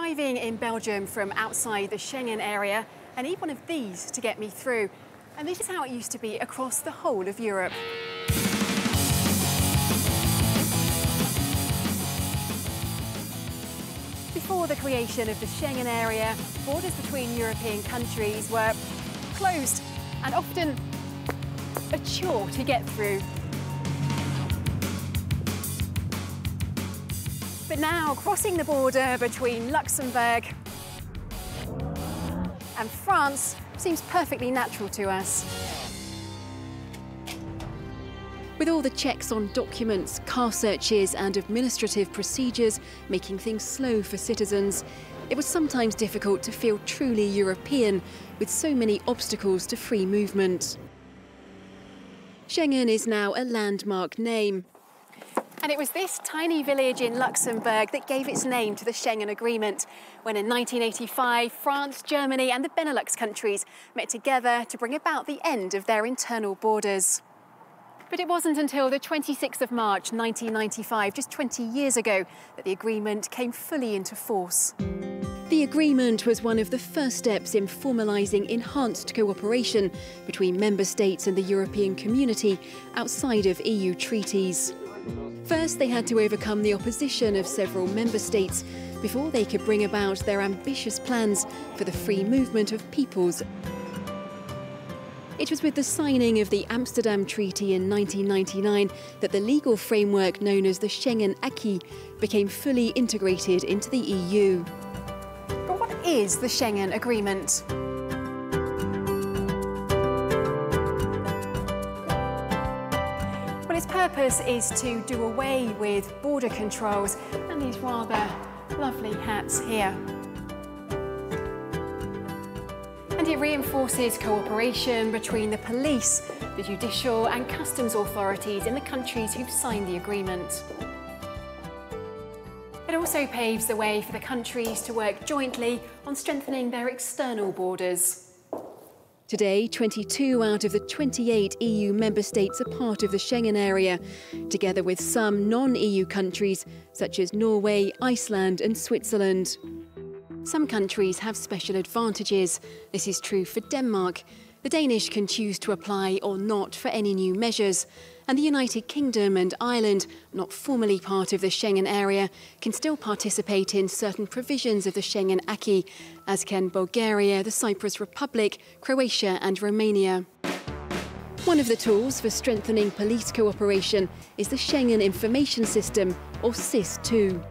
arriving in Belgium from outside the Schengen area, I need one of these to get me through. And this is how it used to be across the whole of Europe. Before the creation of the Schengen area, borders between European countries were closed and often a chore to get through. But now, crossing the border between Luxembourg and France seems perfectly natural to us. With all the checks on documents, car searches and administrative procedures making things slow for citizens, it was sometimes difficult to feel truly European with so many obstacles to free movement. Schengen is now a landmark name. And it was this tiny village in Luxembourg that gave its name to the Schengen Agreement, when in 1985, France, Germany and the Benelux countries met together to bring about the end of their internal borders. But it wasn't until the 26th of March 1995, just 20 years ago, that the agreement came fully into force. The agreement was one of the first steps in formalising enhanced cooperation between member states and the European community outside of EU treaties. First, they had to overcome the opposition of several member states before they could bring about their ambitious plans for the free movement of peoples. It was with the signing of the Amsterdam Treaty in 1999 that the legal framework known as the Schengen Acquis became fully integrated into the EU. But what is the Schengen Agreement? Well, its purpose is to do away with border controls and these rather lovely hats here. And it reinforces cooperation between the police, the judicial and customs authorities in the countries who've signed the agreement. It also paves the way for the countries to work jointly on strengthening their external borders. Today, 22 out of the 28 EU member states are part of the Schengen area, together with some non-EU countries such as Norway, Iceland and Switzerland. Some countries have special advantages. This is true for Denmark. The Danish can choose to apply or not for any new measures. And the United Kingdom and Ireland, not formally part of the Schengen area, can still participate in certain provisions of the Schengen Acquis, as can Bulgaria, the Cyprus Republic, Croatia and Romania. One of the tools for strengthening police cooperation is the Schengen Information System, or SIS2.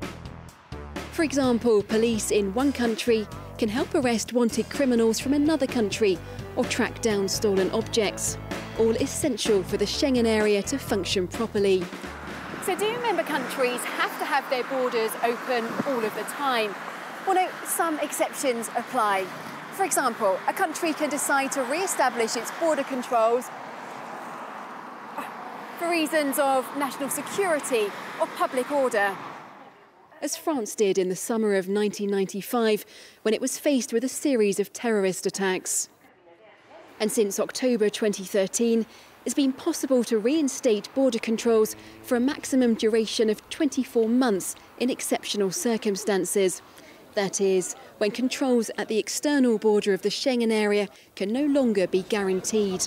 For example, police in one country can help arrest wanted criminals from another country or track down stolen objects, all essential for the Schengen area to function properly. So do member countries have to have their borders open all of the time? Well, no, some exceptions apply. For example, a country can decide to re-establish its border controls for reasons of national security or public order, as France did in the summer of 1995, when it was faced with a series of terrorist attacks. And since October 2013, it's been possible to reinstate border controls for a maximum duration of 24 months in exceptional circumstances. That is, when controls at the external border of the Schengen area can no longer be guaranteed.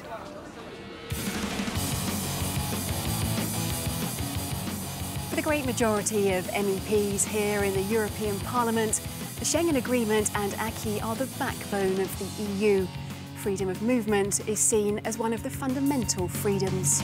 For the great majority of MEPs here in the European Parliament, the Schengen Agreement and Acquis are the backbone of the EU. Freedom of movement is seen as one of the fundamental freedoms.